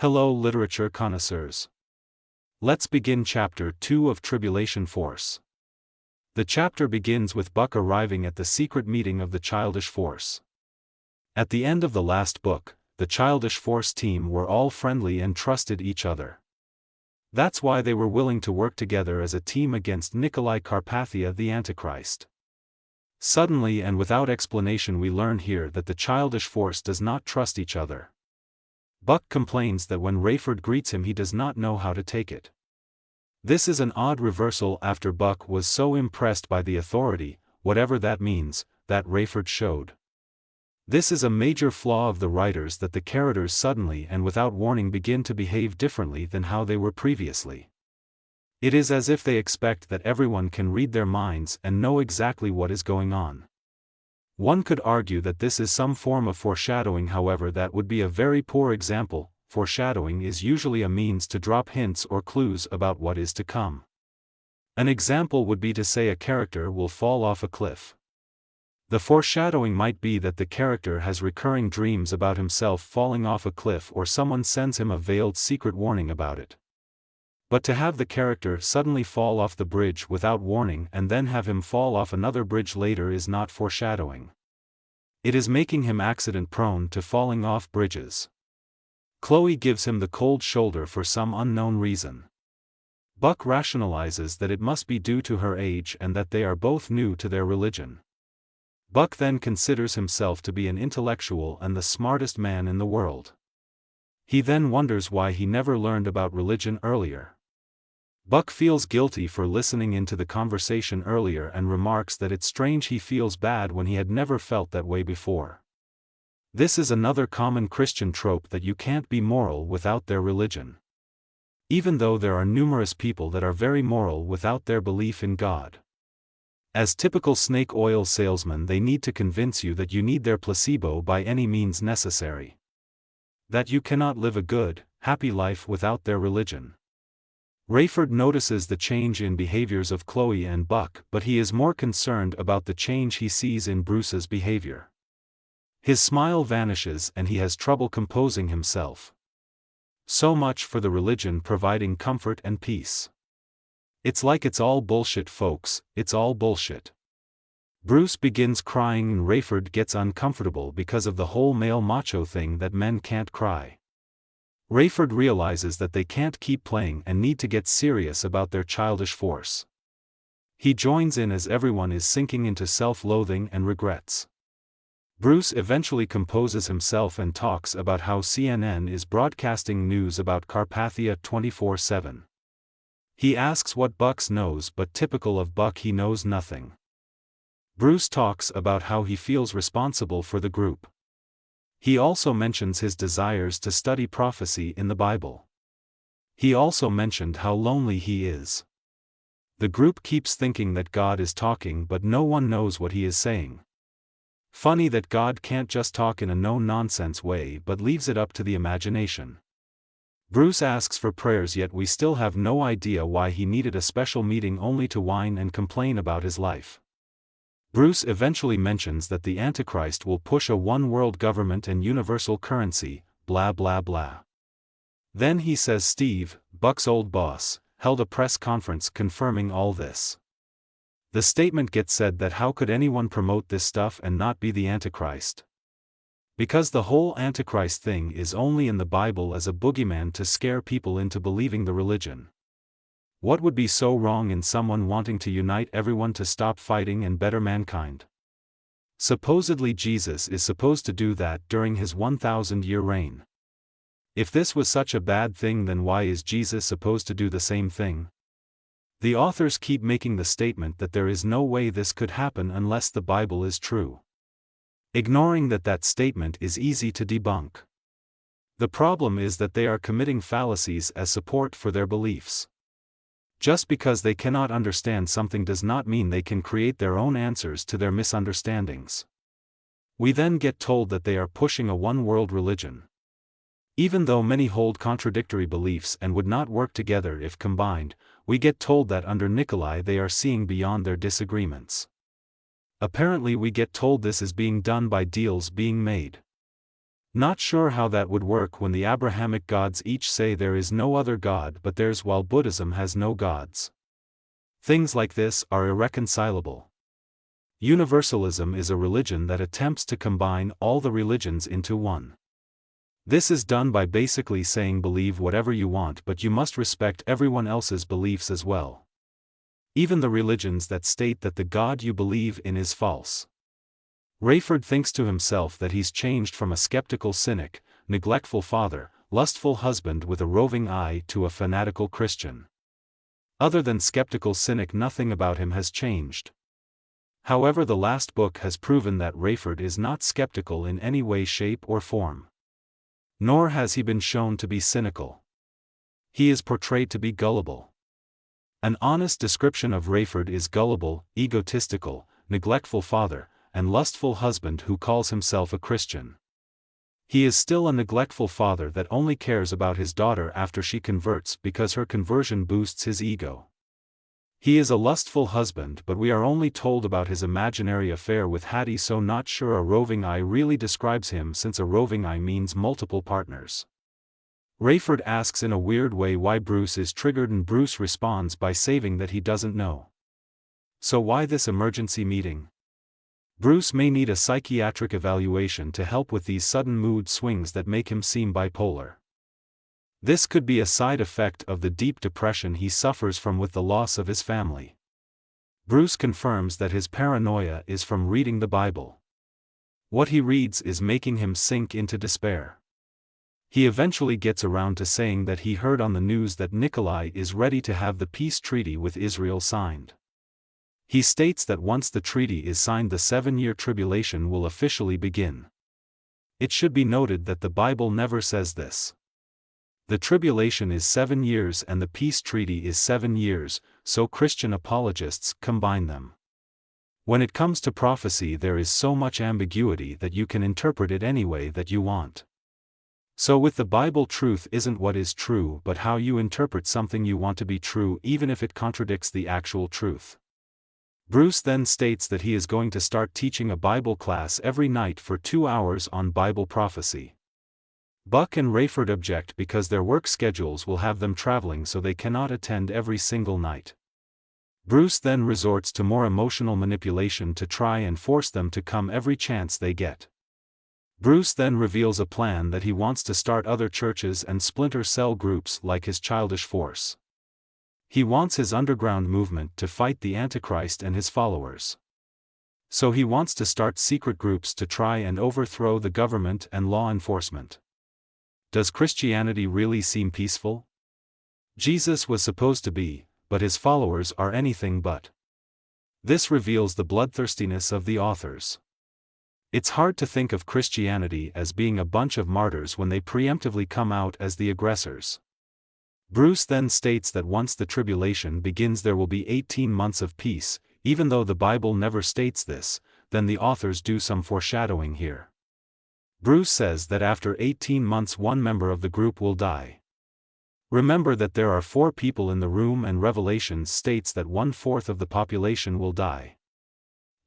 Hello literature connoisseurs. Let's begin Chapter 2 of Tribulation Force. The chapter begins with Buck arriving at the secret meeting of the Childish Force. At the end of the last book, the Childish Force team were all friendly and trusted each other. That's why they were willing to work together as a team against Nikolai Carpathia the Antichrist. Suddenly and without explanation we learn here that the Childish Force does not trust each other. Buck complains that when Rayford greets him he does not know how to take it. This is an odd reversal after Buck was so impressed by the authority, whatever that means, that Rayford showed. This is a major flaw of the writers that the characters suddenly and without warning begin to behave differently than how they were previously. It is as if they expect that everyone can read their minds and know exactly what is going on. One could argue that this is some form of foreshadowing, however that would be a very poor example. Foreshadowing is usually a means to drop hints or clues about what is to come. An example would be to say a character will fall off a cliff. The foreshadowing might be that the character has recurring dreams about himself falling off a cliff or someone sends him a veiled secret warning about it. But to have the character suddenly fall off the bridge without warning and then have him fall off another bridge later is not foreshadowing. It is making him accident-prone to falling off bridges. Chloe gives him the cold shoulder for some unknown reason. Buck rationalizes that it must be due to her age and that they are both new to their religion. Buck then considers himself to be an intellectual and the smartest man in the world. He then wonders why he never learned about religion earlier. Buck feels guilty for listening into the conversation earlier and remarks that it's strange he feels bad when he had never felt that way before. This is another common Christian trope that you can't be moral without their religion. Even though there are numerous people that are very moral without their belief in God. As typical snake oil salesmen, they need to convince you that you need their placebo by any means necessary. That you cannot live a good, happy life without their religion. Rayford notices the change in behaviors of Chloe and Buck, but he is more concerned about the change he sees in Bruce's behavior. His smile vanishes and he has trouble composing himself. So much for the religion providing comfort and peace. It's like it's all bullshit, folks, it's all bullshit. Bruce begins crying and Rayford gets uncomfortable because of the whole male macho thing that men can't cry. Rayford realizes that they can't keep playing and need to get serious about their childish force. He joins in as everyone is sinking into self-loathing and regrets. Bruce eventually composes himself and talks about how CNN is broadcasting news about Carpathia 24/7. He asks what Buck knows, but typical of Buck, he knows nothing. Bruce talks about how he feels responsible for the group. He also mentions his desires to study prophecy in the Bible. He also mentioned how lonely he is. The group keeps thinking that God is talking, but no one knows what he is saying. Funny that God can't just talk in a no-nonsense way but leaves it up to the imagination. Bruce asks for prayers, yet we still have no idea why he needed a special meeting only to whine and complain about his life. Bruce eventually mentions that the Antichrist will push a one-world government and universal currency, blah blah blah. Then he says Steve, Buck's old boss, held a press conference confirming all this. The statement gets said that how could anyone promote this stuff and not be the Antichrist? Because the whole Antichrist thing is only in the Bible as a boogeyman to scare people into believing the religion. What would be so wrong in someone wanting to unite everyone to stop fighting and better mankind? Supposedly Jesus is supposed to do that during his 1,000-year reign. If this was such a bad thing, then why is Jesus supposed to do the same thing? The authors keep making the statement that there is no way this could happen unless the Bible is true. Ignoring that statement is easy to debunk. The problem is that they are committing fallacies as support for their beliefs. Just because they cannot understand something does not mean they can create their own answers to their misunderstandings. We then get told that they are pushing a one-world religion. Even though many hold contradictory beliefs and would not work together if combined, we get told that under Nikolai they are seeing beyond their disagreements. Apparently we get told this is being done by deals being made. Not sure how that would work when the Abrahamic gods each say there is no other god but theirs while Buddhism has no gods. Things like this are irreconcilable. Universalism is a religion that attempts to combine all the religions into one. This is done by basically saying believe whatever you want but you must respect everyone else's beliefs as well. Even the religions that state that the God you believe in is false. Rayford thinks to himself that he's changed from a skeptical cynic, neglectful father, lustful husband with a roving eye to a fanatical Christian. Other than skeptical cynic, nothing about him has changed. However, the last book has proven that Rayford is not skeptical in any way, shape or form. Nor has he been shown to be cynical. He is portrayed to be gullible. An honest description of Rayford is gullible, egotistical, neglectful father, and lustful husband who calls himself a Christian. He is still a neglectful father that only cares about his daughter after she converts because her conversion boosts his ego. He is a lustful husband, but we are only told about his imaginary affair with Hattie, so not sure a roving eye really describes him, since a roving eye means multiple partners. Rayford asks in a weird way why Bruce is triggered, and Bruce responds by saying that he doesn't know. So why this emergency meeting? Bruce may need a psychiatric evaluation to help with these sudden mood swings that make him seem bipolar. This could be a side effect of the deep depression he suffers from with the loss of his family. Bruce confirms that his paranoia is from reading the Bible. What he reads is making him sink into despair. He eventually gets around to saying that he heard on the news that Nikolai is ready to have the peace treaty with Israel signed. He states that once the treaty is signed, the 7-year tribulation will officially begin. It should be noted that the Bible never says this. The tribulation is 7 years and the peace treaty is 7 years, so Christian apologists combine them. When it comes to prophecy, there is so much ambiguity that you can interpret it any way that you want. So with the Bible, truth isn't what is true but how you interpret something you want to be true, even if it contradicts the actual truth. Bruce then states that he is going to start teaching a Bible class every night for 2 hours on Bible prophecy. Buck and Rayford object because their work schedules will have them traveling, so they cannot attend every single night. Bruce then resorts to more emotional manipulation to try and force them to come every chance they get. Bruce then reveals a plan that he wants to start other churches and splinter cell groups like his childish force. He wants his underground movement to fight the Antichrist and his followers. So he wants to start secret groups to try and overthrow the government and law enforcement. Does Christianity really seem peaceful? Jesus was supposed to be, but his followers are anything but. This reveals the bloodthirstiness of the authors. It's hard to think of Christianity as being a bunch of martyrs when they preemptively come out as the aggressors. Bruce then states that once the tribulation begins there will be 18 months of peace. Even though the Bible never states this, then the authors do some foreshadowing here. Bruce says that after 18 months one member of the group will die. Remember that there are 4 people in the room, and Revelation states that 1/4 of the population will die.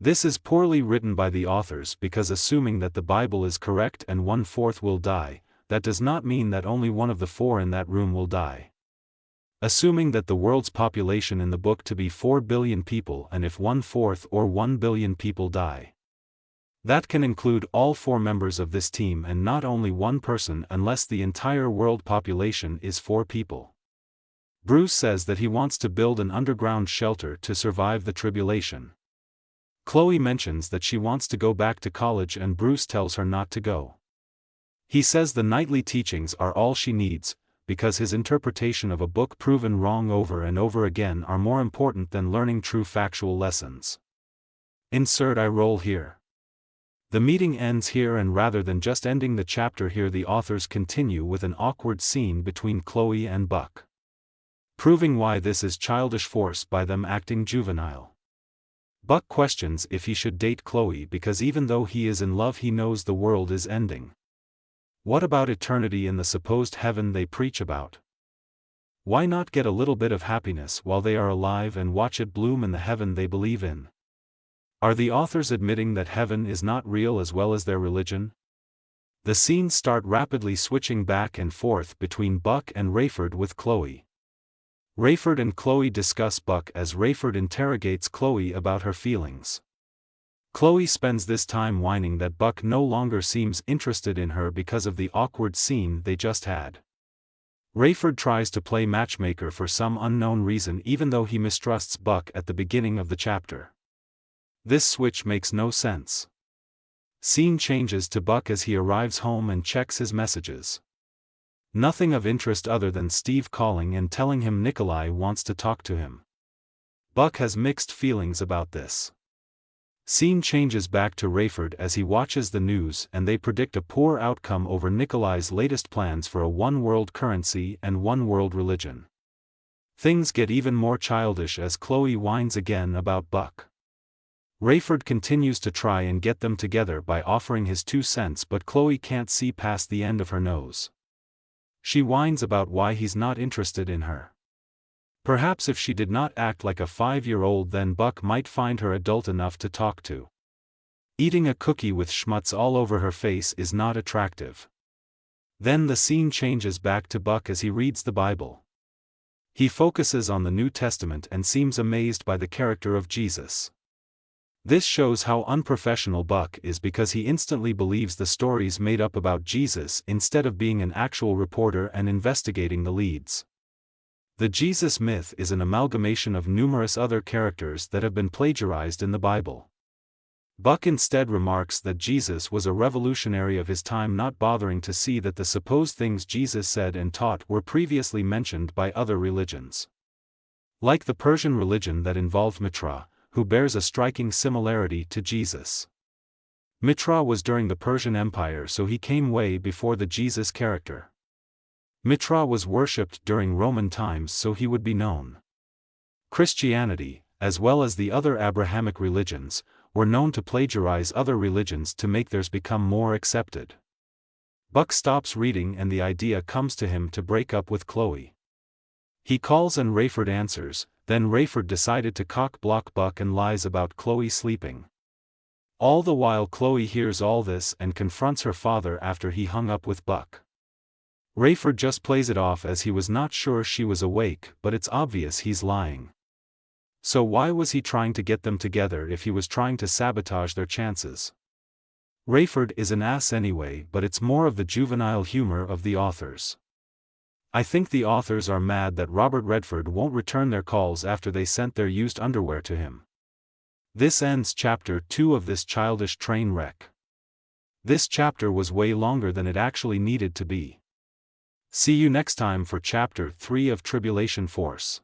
This is poorly written by the authors, because assuming that the Bible is correct and 1/4 will die, that does not mean that only one of the 4 in that room will die. Assuming that the world's population in the book to be 4 billion people, and if 1/4 or 1 billion people die, that can include all 4 members of this team and not only one person, unless the entire world population is 4 people. Bruce says that he wants to build an underground shelter to survive the tribulation. Chloe mentions that she wants to go back to college and Bruce tells her not to go. He says the nightly teachings are all she needs, because his interpretation of a book proven wrong over and over again are more important than learning true factual lessons. Insert eye roll here. The meeting ends here, and rather than just ending the chapter here, the authors continue with an awkward scene between Chloe and Buck, proving why this is childish force by them acting juvenile. Buck questions if he should date Chloe because even though he is in love he knows the world is ending. What about eternity in the supposed heaven they preach about? Why not get a little bit of happiness while they are alive and watch it bloom in the heaven they believe in? Are the authors admitting that heaven is not real as well as their religion? The scenes start rapidly switching back and forth between Buck and Rayford with Chloe. Rayford and Chloe discuss Buck as Rayford interrogates Chloe about her feelings. Chloe spends this time whining that Buck no longer seems interested in her because of the awkward scene they just had. Rayford tries to play matchmaker for some unknown reason even though he mistrusts Buck at the beginning of the chapter. This switch makes no sense. Scene changes to Buck as he arrives home and checks his messages. Nothing of interest other than Steve calling and telling him Nikolai wants to talk to him. Buck has mixed feelings about this. Scene changes back to Rayford as he watches the news and they predict a poor outcome over Nikolai's latest plans for a one-world currency and one-world religion. Things get even more childish as Chloe whines again about Buck. Rayford continues to try and get them together by offering his 2 cents, but Chloe can't see past the end of her nose. She whines about why he's not interested in her. Perhaps if she did not act like a 5-year-old, then Buck might find her adult enough to talk to. Eating a cookie with schmutz all over her face is not attractive. Then the scene changes back to Buck as he reads the Bible. He focuses on the New Testament and seems amazed by the character of Jesus. This shows how unprofessional Buck is because he instantly believes the stories made up about Jesus instead of being an actual reporter and investigating the leads. The Jesus myth is an amalgamation of numerous other characters that have been plagiarized in the Bible. Buck instead remarks that Jesus was a revolutionary of his time, not bothering to see that the supposed things Jesus said and taught were previously mentioned by other religions. Like the Persian religion that involved Mitra, who bears a striking similarity to Jesus. Mitra was during the Persian Empire, so he came way before the Jesus character. Mitra was worshipped during Roman times, so he would be known. Christianity, as well as the other Abrahamic religions, were known to plagiarize other religions to make theirs become more accepted. Buck stops reading and the idea comes to him to break up with Chloe. He calls and Rayford answers. Then Rayford decided to cock-block Buck and lies about Chloe sleeping. All the while Chloe hears all this and confronts her father after he hung up with Buck. Rayford just plays it off as he was not sure she was awake, but it's obvious he's lying. So why was he trying to get them together if he was trying to sabotage their chances? Rayford is an ass anyway, but it's more of the juvenile humor of the authors. I think the authors are mad that Robert Redford won't return their calls after they sent their used underwear to him. This ends chapter 2 of this childish train wreck. This chapter was way longer than it actually needed to be. See you next time for chapter 3 of Tribulation Force.